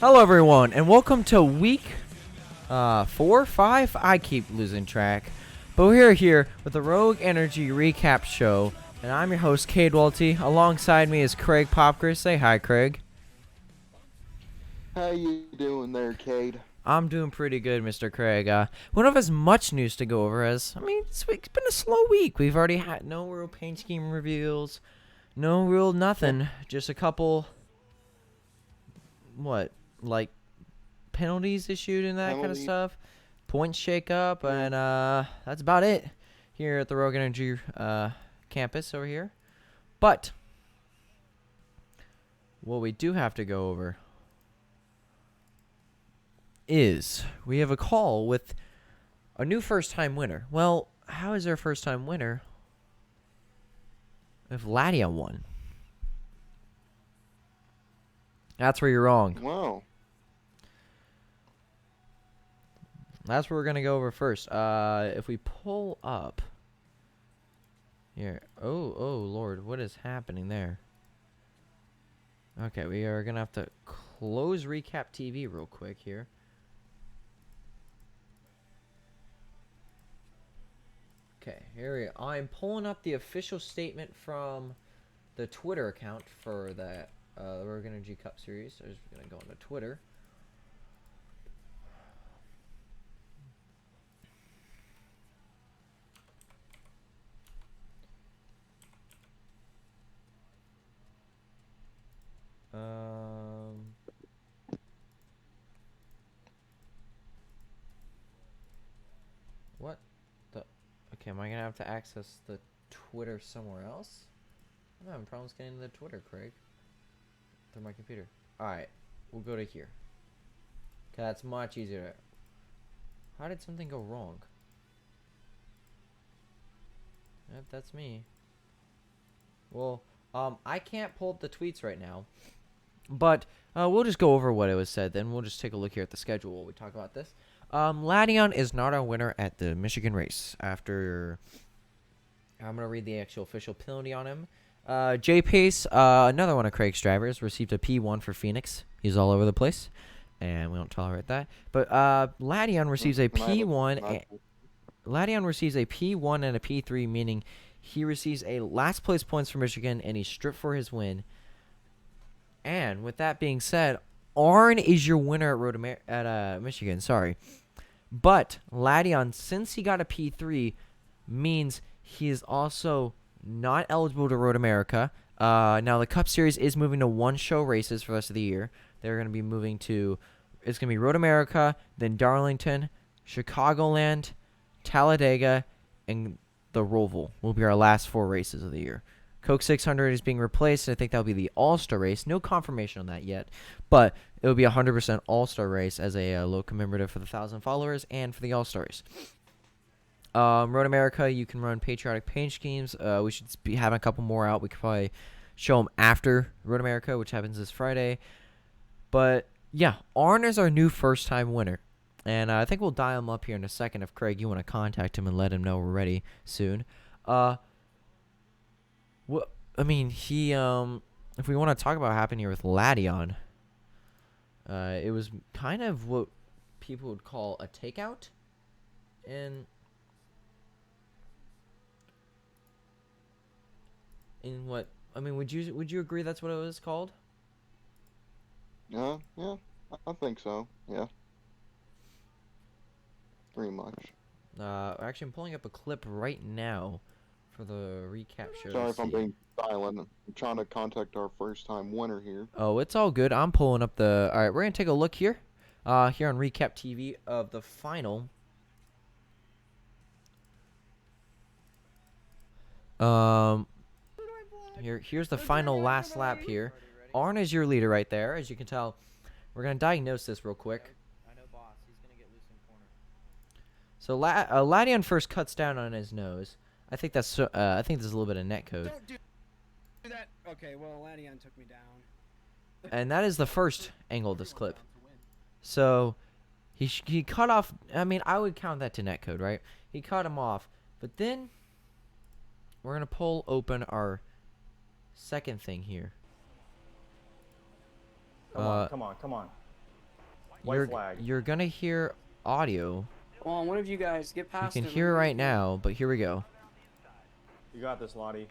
Hello, everyone, and welcome to week 4, 5. I keep losing track, but we're here with the Rogue Energy Recap Show, and I'm your host, Cade Welty. Alongside me is Craig Popker. Say hi, Craig. How you doing there, Cade? I'm doing pretty good, Mr. Craig. We don't have as much news to go over as, it's been a slow week. We've already had no real paint scheme reveals, no real nothing, just a couple, like penalties issued and that kind of stuff, points shake up, and that's about it here at the Rogue Energy campus over here. But what we do have to go over is we have a call with a new first-time winner. Well, how is our first-time winner if Latian won? That's where you're wrong. Wow. That's what we're going to go over first. If we pull up here. Oh, Lord. What is happening there? Okay, we are going to have to close Recap TV real quick here. Okay, here we go. I'm pulling up the official statement from the Twitter account for that Rogue Energy Cup Series. So I'm just going to go into Twitter. What the? Okay, am I gonna have to access the Twitter somewhere else? I'm having problems getting into the Twitter, Craig. Through my computer. Alright, we'll go to here. Okay, that's much easier. How did something go wrong? Yep, that's me. Well, I can't pull up the tweets right now. But we'll just go over what it was said. Then we'll just take a look here at the schedule while we talk about this. Latian is not our winner at the Michigan race. After I'm gonna read the actual official penalty on him. J Pace, another one of Craig's drivers, received a P1 for Phoenix. He's all over the place, and we don't tolerate that. But Latian receives a P1. Latian receives a P1 and a P3, meaning he receives a last place points for Michigan, and he's stripped for his win. And with that being said, Arn is your winner at Michigan. Sorry, but Latian, since he got a P3, means he is also not eligible to Road America. Now the Cup Series is moving to one-show races for the rest of the year. They're going to be moving to, it's going to be Road America, then Darlington, Chicagoland, Talladega, and the Roval will be our last 4 races of the year. Coke 600 is being replaced. I think that'll be the All-Star race. No confirmation on that yet, but it will be 100% All-Star race as a low commemorative for the 1,000 followers and for the All-Stars. Road America, you can run patriotic paint schemes. We should be having a couple more out. We could probably show them after Road America, which happens this Friday. But yeah, Arn is our new first-time winner, and I think we'll dial him up here in a second. If Craig, you want to contact him and let him know we're ready soon. Well, I mean, he if we want to talk about what happened here with Latian, it was kind of what people would call a takeout, and in what I mean, would you agree that's what it was called? Yeah, I think so. Yeah, pretty much. Actually, I'm pulling up a clip right now for the recap show. Sorry if I'm being silent. I'm trying to contact our first-time winner here. Oh, it's all good. I'm pulling up the. All right, we're gonna take a look here, here on Recap TV of the final. Here's the final last lap here. Arn is your leader right there, as you can tell. We're gonna diagnose this real quick. I know, boss. He's gonna get loose in corner. So Latian first cuts down on his nose. I think that's I think there's a little bit of net code. Don't do that. Okay, well, Latian took me down. And that is the first angle of this clip. So he cut off. I mean, I would count that to net code, right? He cut him off, but then we're gonna pull open our second thing here. Come on. White flag. You're gonna hear audio. Come on, one of you guys get You past can him. hear it right now, but here we go. You got this, Lottie.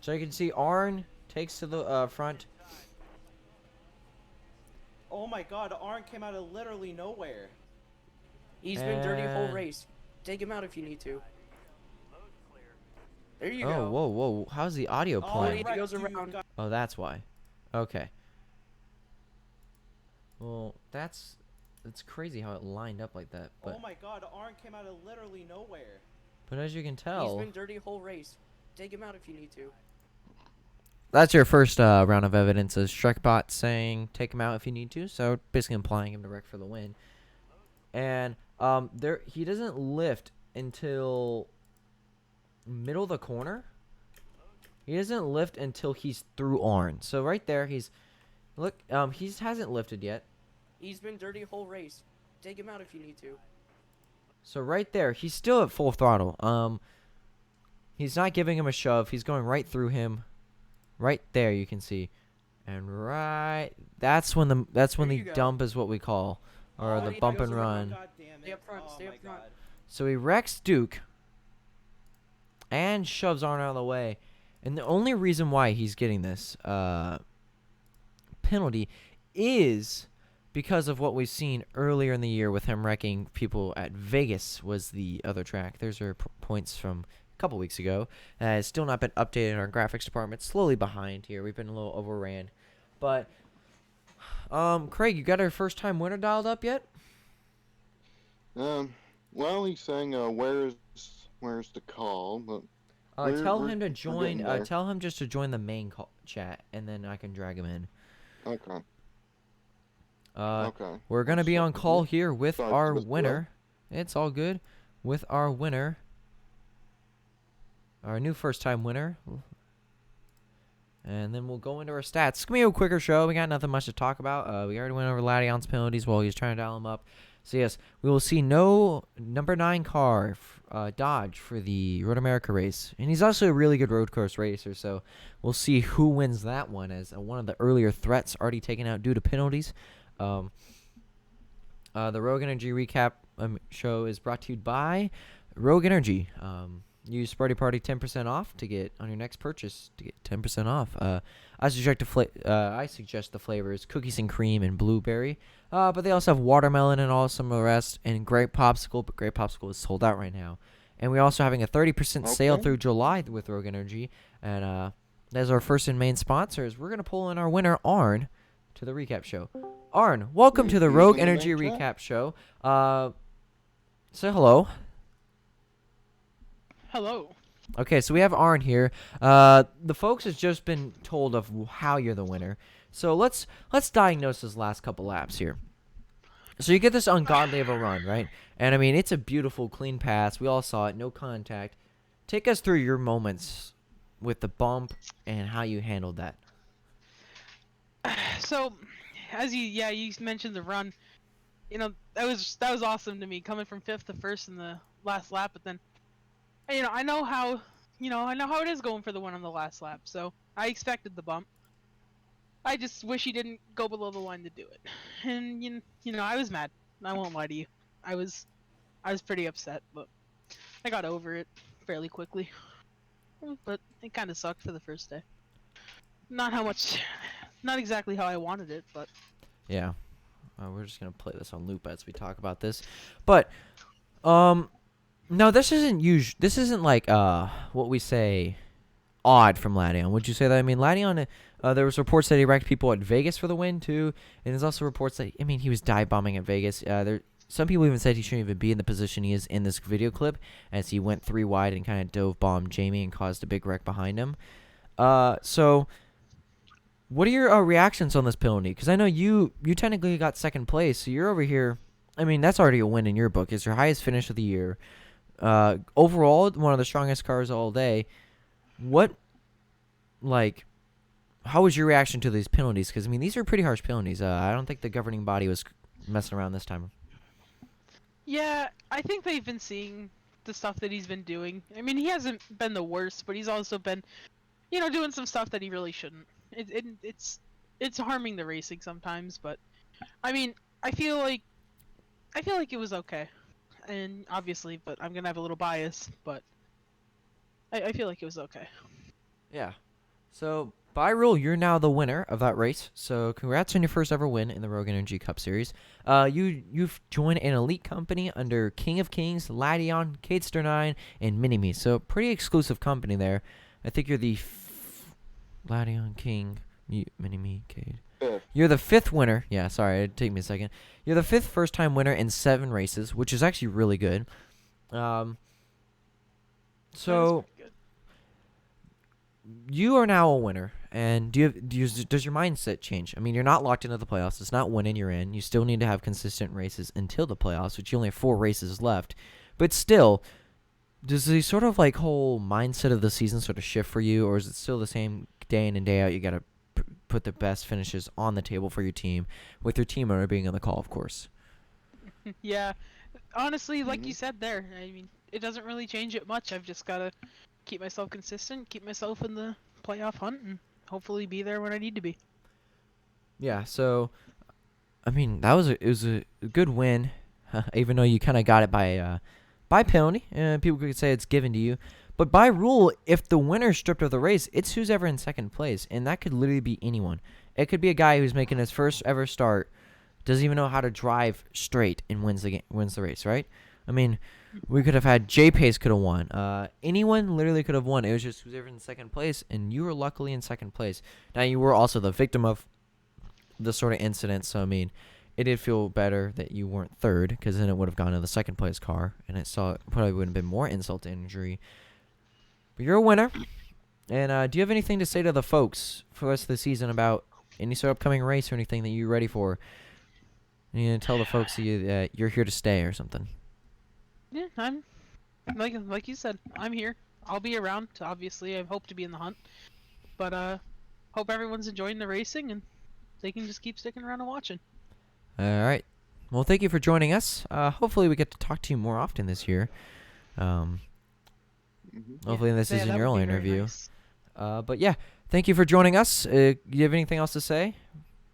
So you can see Arn takes to the front. Oh my god, Arn came out of literally nowhere. He's been dirty whole And- race. Take him out if you need to. There you Oh, go. whoa. How's the audio Oh, playing? He goes around. Oh, that's why. Okay. Well, it's crazy how it lined up like that. But Oh my god, Arn came out of literally nowhere. but as you can He's tell, been dirty whole race. Take him out if you need to. that's your first round of evidence is Shrekbot saying take him out if you need to. So basically implying him to wreck for the win. And he doesn't lift until middle of the corner. He doesn't lift until he's through Arn. So right there, he hasn't lifted yet. He's been dirty whole race. Take him out if you need to. So right there, he's still at full throttle. He's not giving him a shove. He's going right through him. Right there, you can see, and that's when the you go. dump is what we call, or Oh, the he bump goes and around, run. God damn Stay it. up front, Oh stay my up front. God. So he wrecks Duke and shoves Arn out of the way. And the only reason why he's getting this penalty is because of what we've seen earlier in the year with him wrecking people at Vegas was the other track. There's our points from a couple weeks ago. It's still not been updated in our graphics department. Slowly behind here. We've been a little overran. But, Craig, you got our first time winner dialed up yet? Well, he's saying, where's the call, but Tell we're- him to we're join. getting there. Tell him just to join the main chat, and then I can drag him in. okay. Okay. We're gonna be on call here with Sorry, our Mr. Will. winner. It's all good. With our winner, our new first-time winner, and then we'll go into our stats. It's gonna be a quicker show. We got nothing much to talk about. We already went over Ladion's penalties while he was trying to dial him up. So yes, we will see no number 9 car, Dodge, for the Road America race, and he's also a really good road course racer. So we'll see who wins that one, as one of the earlier threats already taken out due to penalties. The Rogue Energy recap show is brought to you by Rogue Energy. Use Sparty Party 10% off to get on your next purchase to get 10% off. I suggest the flavors cookies and cream and blueberry. But they also have watermelon and some of the rest, and grape popsicle. But grape popsicle is sold out right now. And we're also having a 30% sale Okay. through July with Rogue Energy. And as our first and main sponsors, we're gonna pull in our winner Arn to the recap show. Arn, welcome to the He's Rogue in the Energy main chat? recap show. Say hello. Hello. Okay, so we have Arn here. The folks has just been told of how you're the winner. So let's diagnose his last couple laps here. So you get this ungodly of a run, right? And I mean, it's a beautiful, clean pass. We all saw it, no contact. Take us through your moments with the bump and how you handled that. So, you mentioned the run. You know, that was awesome to me, coming from 5th to 1st in the last lap. But then, I know how it is going for the one on the last lap. So I expected the bump. I just wish he didn't go below the line to do it. And I was mad. I won't lie to you. I was pretty upset, but I got over it fairly quickly. But it kind of sucked for the first day. Not exactly how I wanted it, but Yeah. We're just gonna play this on loop as we talk about this. But no, this isn't like what we say odd from Ladion. Would you say that? I mean, Ladion, there was reports that he wrecked people at Vegas for the win too, and there's also reports that he was dive bombing at Vegas. Some people even said he shouldn't even be in the position he is in this video clip, as he went 3 wide and kind of dove bombed Jamie and caused a big wreck behind him. So what are your reactions on this penalty? Because I know you technically got second place, so you're over here. I mean, that's already a win in your book. It's your highest finish of the year. Overall, one of the strongest cars all day. How was your reaction to these penalties? Because, these are pretty harsh penalties. I don't think the governing body was messing around this time. yeah, I think they've been seeing the stuff that he's been doing. He hasn't been the worst, but he's also been, doing some stuff that he really shouldn't. It's harming the racing sometimes, but I mean, I feel like it was okay, and obviously, but I'm gonna have a little bias, but I feel like it was okay. Yeah. So by rule, you're now the winner of that race. So congrats on your first ever win in the Rogue Energy Cup Series. You've joined an elite company under King of Kings, Ladion, Cadester 9, and Minimi. So pretty exclusive company there. I think you're the Ladion, King, Minimi, Cade. Fifth. You're the 5th winner. Yeah, sorry, it'd take me a second. You're the 5th first-time winner in 7 races, which is actually really good. So That is pretty good. you are now a winner, and does your mindset change? I mean, you're not locked into the playoffs. It's not winning you're in. You still need to have consistent races until the playoffs, which you only have 4 races left. But still, does the sort of like whole mindset of the season sort of shift for you, or is it still the same day in and day out? You got to put the best finishes on the table for your team, with your team owner being on the call, of course. Yeah, honestly, like Mhm. you said there, I mean, it doesn't really change it much. I've just gotta keep myself consistent, keep myself in the playoff hunt, and hopefully be there when I need to be. Yeah. So, I mean, it was a good win, even though you kind of got it by penalty. People could say it's given to you. But by rule, if the winner's stripped of the race, it's who's ever in second place. And that could literally be anyone. It could be a guy who's making his first ever start, doesn't even know how to drive straight, and wins the race, right? I mean, we could have had J-Pace could have won. Anyone literally could have won. It was just who's ever in second place, and you were luckily in second place. Now, you were also the victim of the sort of incident, so I mean, it did feel better that you weren't third, because then it would have gone to the second place car, and it probably would have been more insult to injury. But you're a winner, and do you have anything to say to the folks for the rest of the season about any sort of upcoming race or anything that you're ready for? You gonna tell the folks that you're here to stay or something? Yeah, I'm like you said, I'm here. I'll be around. Obviously, I hope to be in the hunt, but hope everyone's enjoying the racing and they can just keep sticking around and watching. All right. Well, thank you for joining us. Hopefully, we get to talk to you more often this year. Mhm. Hopefully, this Yeah, isn't that your would only be very interview. nice. But yeah, thank you for joining us. You have anything else to say?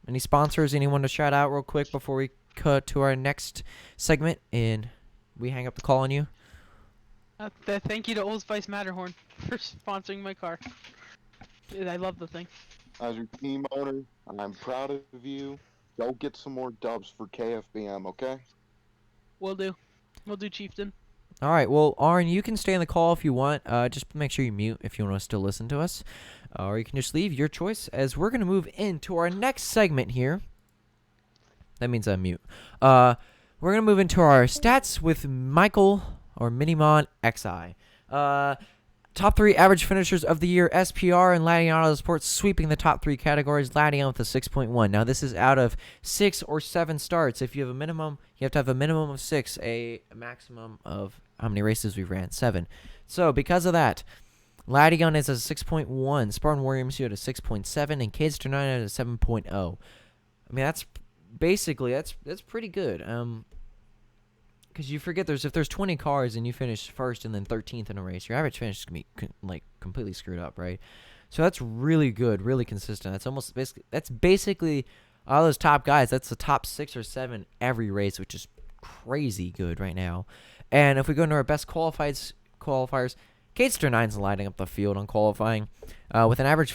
Any sponsors? Anyone to shout out real quick before we cut to our next segment and we hang up the call on you? Thank you to Old Spice Matterhorn for sponsoring my car. Dude, I love the thing. As your team owner, I'm proud of you. Go get some more dubs for KFBM, okay? We'll do. We'll do, Chieftain. All right. Well, Aaron, you can stay on the call if you want. Just make sure you mute if you want to still listen to us, or you can just leave. Your choice. As we're gonna move into our next segment here. That means mute. We're gonna move into our stats with Michael or Minimon XI. Top 3 average finishers of the year: SPR and Ladion Auto Sports sweeping the top 3 categories. Ladion with a 6.1. Now this is out of 6 or 7 starts. If you have a minimum, you have to have a minimum of 6. A maximum of how many races we've ran? 7. So because of that, Ladion is a 6.1. Spartan Warrior MCU at a 6.7, and Cadester 9 at a 7.0. I mean, that's basically that's pretty good. Because you forget if there's 20 cars and you finish first and then 13th in a race, your average finish is gonna be completely screwed up, right? So that's really good, really consistent. That's basically all those top guys. That's the top 6 or 7 every race, which is crazy good right now. And if we go into our best qualifiers, Cadester 9's lighting up the field on qualifying, with an average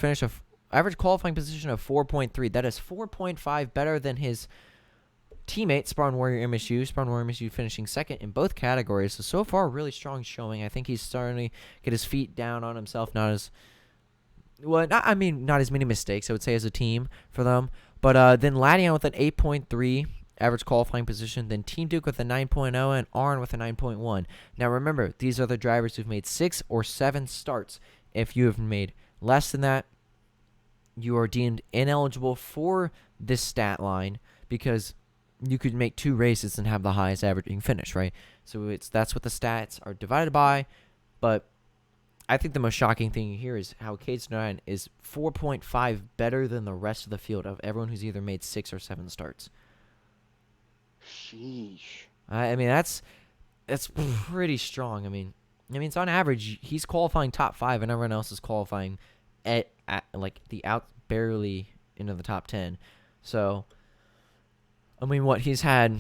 qualifying position of 4.3. That is 4.5 better than his teammate, Spartan Warrior MSU finishing second in both categories. So far, really strong showing. I think he's starting to get his feet down on himself. Not as many mistakes, I would say, as a team for them. But then Ladion with an 8.3 average qualifying position. Then Team Duke with a 9.0 and Arn with a 9.1. Now remember, these are the drivers who've made 6 or 7 starts. If you have made less than that, you are deemed ineligible for this stat line, because you could make 2 races and have the highest averaging finish, right? So that's what the stats are divided by. But I think the most shocking thing here is how Cadester 9 is 4.5 better than the rest of the field of everyone who's either made 6 or 7 starts. Sheesh. I mean, that's pretty strong. I mean, it's on average he's qualifying top 5, and everyone else is qualifying at like the barely into the top 10. So, I mean, what he's had,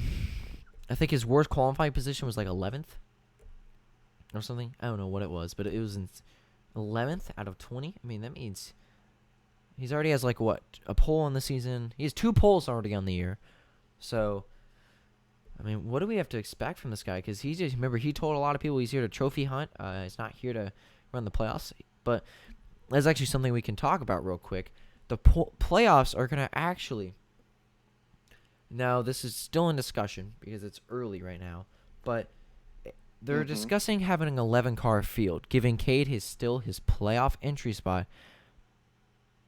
I think his worst qualifying position was like 11th or something. I don't know what it was, but it was in 11th out of 20. I mean, that means he's already has like what, a pole on the season. He has 2 poles already on the year. So, I mean, what do we have to expect from this guy? Because he just, remember, he told a lot of people he's here to trophy hunt. He's not here to run the playoffs. But that's actually something we can talk about real quick. The playoffs are going to actually, now this is still in discussion because it's early right now, but they're discussing having an 11-car field, giving Cade his playoff entry spot.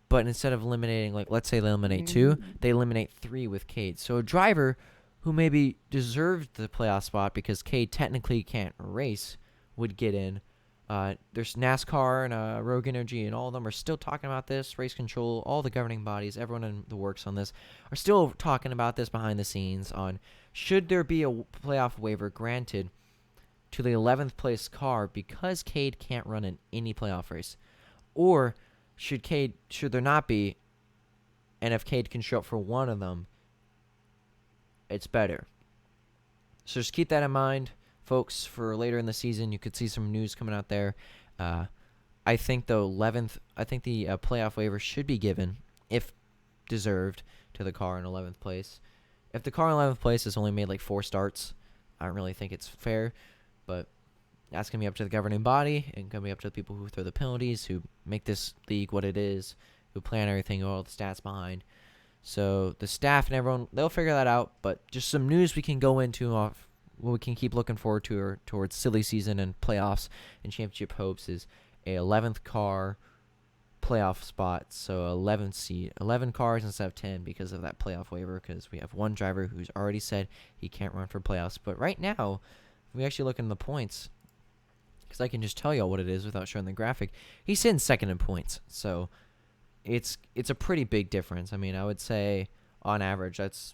But instead of eliminating, like, let's say they eliminate 2, they eliminate 3 with Cade. So a driver who maybe deserved the playoff spot because Cade technically can't race would get in. There's NASCAR and Rogue Energy, and all of them are still talking about this. Race Control, all the governing bodies, everyone in the works on this, are still talking about this behind the scenes on should there be a playoff waiver granted to the 11th place car because Cade can't run in any playoff race, or should there not be, and if Cade can show up for one of them, it's better. So just keep that in mind, folks, for later in the season. You could see some news coming out there. I think the playoff waiver should be given, if deserved, to the car in 11th place. If the car in 11th place has only made like 4 starts, I don't really think it's fair, but that's going to be up to the governing body and going to be up to the people who throw the penalties, who make this league what it is, who plan everything, all the stats behind. So the staff and everyone, they'll figure that out, but just some news we can go into off what we can keep looking forward to or towards silly season and playoffs and championship hopes is a 11th car playoff spot. So 11 cars instead of 10 because of that playoff waiver, because we have one driver who's already said he can't run for playoffs. But right now, if we actually look into the points, because I can just tell y'all what it is without showing the graphic, he's sitting second in points. So it's a pretty big difference. I mean, I would say on average that's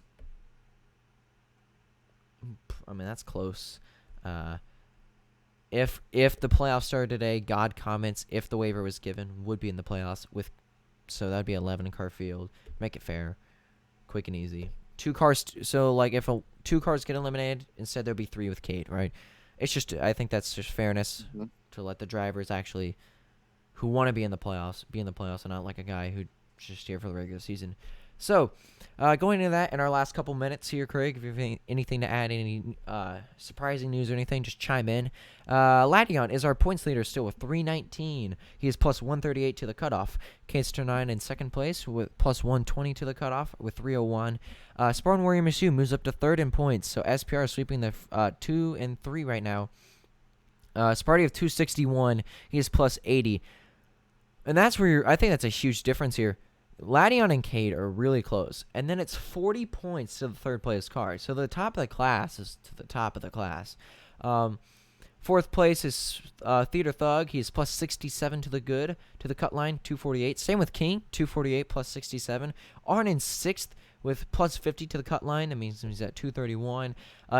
close. If the playoffs started today, God comments if the waiver was given would be in the playoffs so that'd be 11 in car field. Make it fair, quick and easy. 2 cars. So like if 2 cars get eliminated, instead there'd be 3 with Cade, right? It's just, I think that's just fairness to let the drivers actually who want to be in the playoffs and not like a guy who's just here for the regular season. So, going into that in our last couple minutes here, Craig, if you have anything to add, any surprising news or anything, just chime in. Lation is our points leader still with 319. He is plus 138 to the cutoff. K9 in second place with plus 120 to the cutoff with 301. Spartan Warrior Masu moves up to third in points. So SPR is sweeping the 2 and 3 right now. Sparty of 261. He is plus 80. And that's where I think that's a huge difference here. Lation and Cade are really close, and then it's 40 points to the third place car. So the top of the class is to the top of the class. Fourth place is Theater Thug. He's plus 67 to the good, to the cut line, 248. Same with King, 248 plus 67. Arn in sixth with plus 50 to the cut line. That means he's at 231.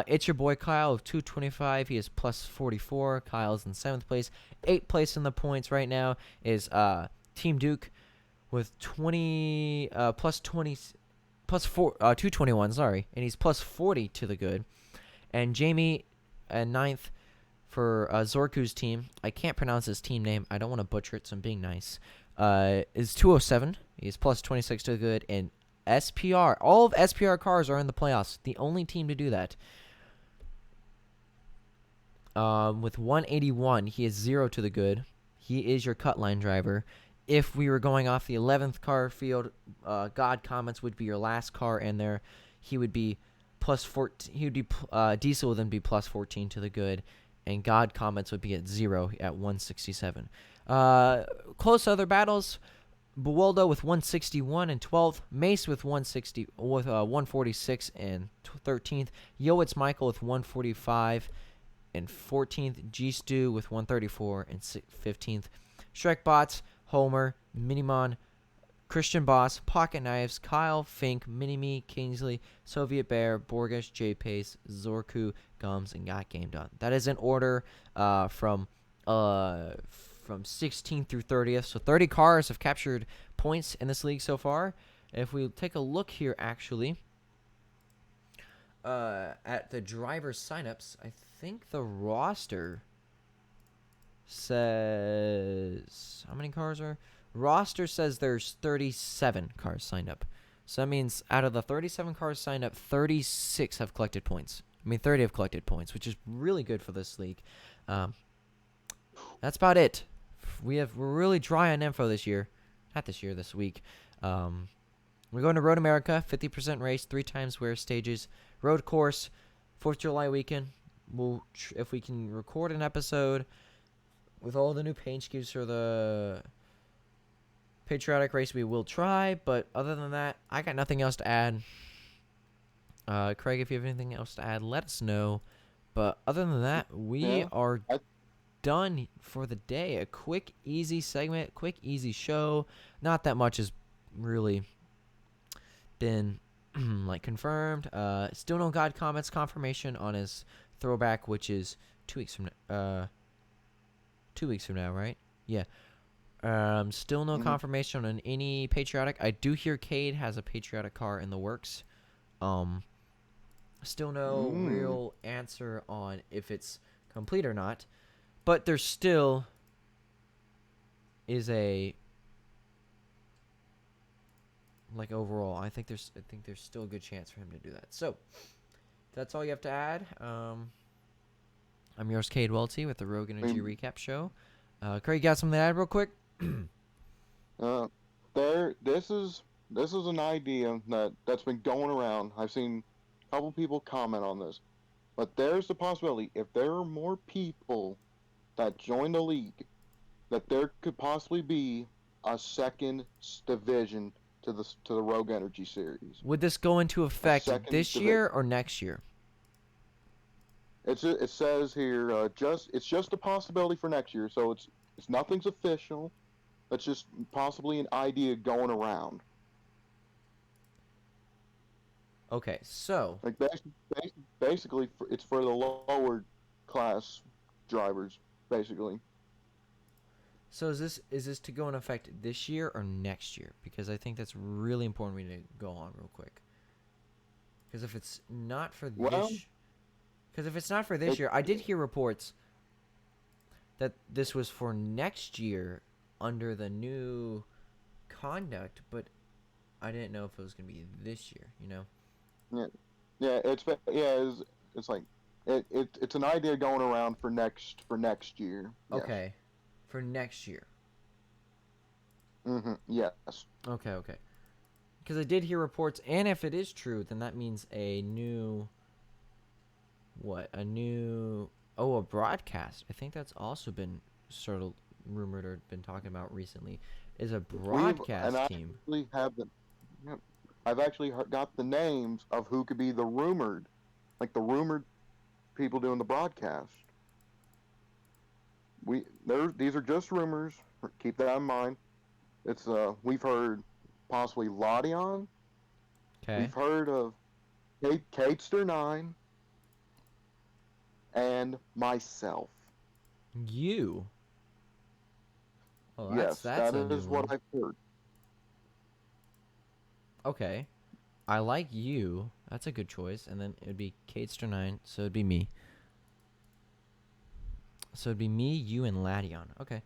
It's your boy Kyle of 225. He is plus 44. Kyle's in seventh place. Eighth place in the points right now is Team Duke with 221, sorry, and he's plus 40 to the good. And Jamie at ninth for Zorku's team. I can't pronounce his team name. I don't want to butcher it, so I'm being nice. Is 207. He's plus 26 to the good. And SPR, all of SPR cars are in the playoffs. The only team to do that. With 181, he is 0 to the good. He is your cut line driver. If we were going off the 11th car field, God Comments would be your last car in there. He would be plus 14. He would be Diesel would then be plus 14 to the good, and God Comments would be at 0 at 167. Close other battles. Buwaldo with 161 and 12th. Mace with 146 and 13th. Yoitz Michael with 145 and 14th. G Stu with 134 and 15th. Shrek Bots, Homer, Minimon, Christian Boss, Pocket Knives, Kyle, Fink, Minimi, Kingsley, Soviet Bear, Borges, J Pace, Zorku, Gums, and Got Game Done. That is in order from from 16th through 30th. So 30 cars have captured points in this league so far. If we take a look here, actually, at the driver signups, I think the roster says how many cars are. Roster says there's 37 cars signed up. So that means out of the 37 cars signed up, 36 have collected points. 30 have collected points, which is really good for this league. That's about it. We're really dry on info this year. Not this year, this week. We're going to Road America, 50% race, 3 times wear stages, road course, 4th of July weekend. If we can record an episode with all the new paint schemes for the patriotic race, we will try. But other than that, I got nothing else to add. Craig, if you have anything else to add, let us know. But other than that, we are done for the day. A quick, easy segment, quick, easy show. Not that much has really been like confirmed. Still no God comments confirmation on his throwback, which is 2 weeks from 2 weeks from now, right? Yeah. Still no confirmation on any patriotic. I do hear Cade has a patriotic car in the works. Still no real answer on if it's complete or not, but there still is a overall. I think there's still a good chance for him to do that. So that's all you have to add. I'm yours, Cade Welty, with the Rogue Energy Recap Show. Craig, got something to add real quick? This is an idea that's been going around. I've seen a couple people comment on this, but there's the possibility if there are more people that join the league, that there could possibly be a second division to the Rogue Energy series. Would this go into effect this year or next year? It says here it's just a possibility for next year, so it's nothing's official. It's just possibly an idea going around. Okay, so like basically it's for the lower class drivers, basically. So is this to go in effect this year or next year? Because I think that's really important. We need to go on real quick. Because if it's not for this year, I did hear reports that this was for next year under the new conduct, but I didn't know if it was going to be this year. You know? It's like it's an idea going around for next year. Yes. Okay. For next year. Yes. Okay. Because I did hear reports, and if it is true, then that means a broadcast. I think that's also been sort of rumored or been talking about recently. Is a broadcast team. I've actually got the names of who could be the rumored people doing the broadcast. These are just rumors. Keep that in mind. It's we've heard possibly Ladion. Okay. We've heard of Cadester 9 and myself. You. Oh, yes, that is what I've heard. Okay. I like you. That's a good choice. And then it would be Cadester 9, so it'd be me. So it'd be me, you, and Ladion. Okay.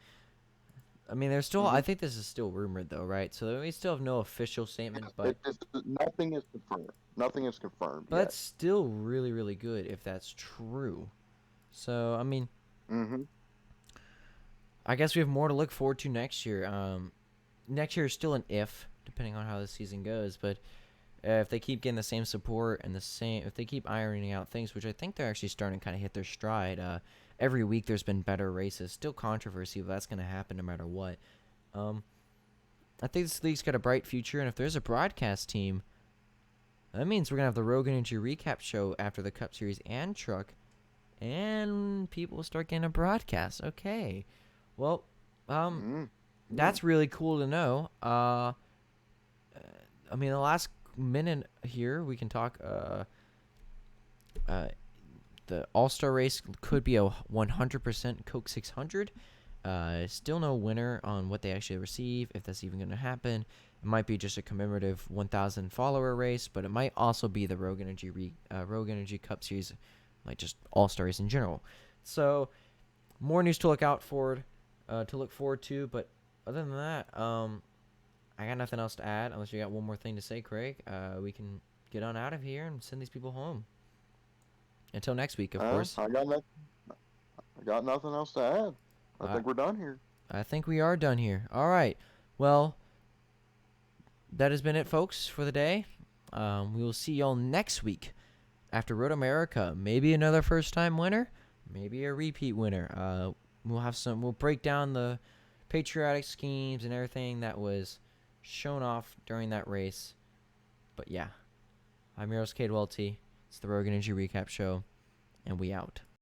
I mean, there's still. I think this is still rumored, though, right? So we still have no official statement, but nothing is confirmed. Nothing is confirmed. But that's still really, really good if that's true. So I mean, I guess we have more to look forward to next year. Next year is still an if, depending on how the season goes. But if they keep getting the same support and if they keep ironing out things, which I think they're actually starting to kind of hit their stride. Every week there's been better races. Still controversy, but that's going to happen no matter what. I think this league's got a bright future, and if there's a broadcast team, that means we're going to have the Rogue Energy Recap Show after the Cup Series and Truck, and people will start getting a broadcast. Okay. Well, that's really cool to know. I mean, the last minute here, we can talk, the All-Star race could be a 100% Coke 600. Still no winner on what they actually receive, if that's even going to happen. It might be just a commemorative 1,000 follower race, but it might also be the Rogue Energy Cup Series, like just All-Star race in general. So more news to look forward to. But other than that, I got nothing else to add unless you got one more thing to say, Craig. We can get on out of here and send these people home. Until next week, of course. I got nothing else to add. I think we're done here. I think we are done here. All right. Well, that has been it, folks, for the day. We will see y'all next week after Road America. Maybe another first-time winner, maybe a repeat winner. We'll break down the patriotic schemes and everything that was shown off during that race. But yeah, I'm your host, Cade Welty. It's the Rogue Energy Recap Show, and we out.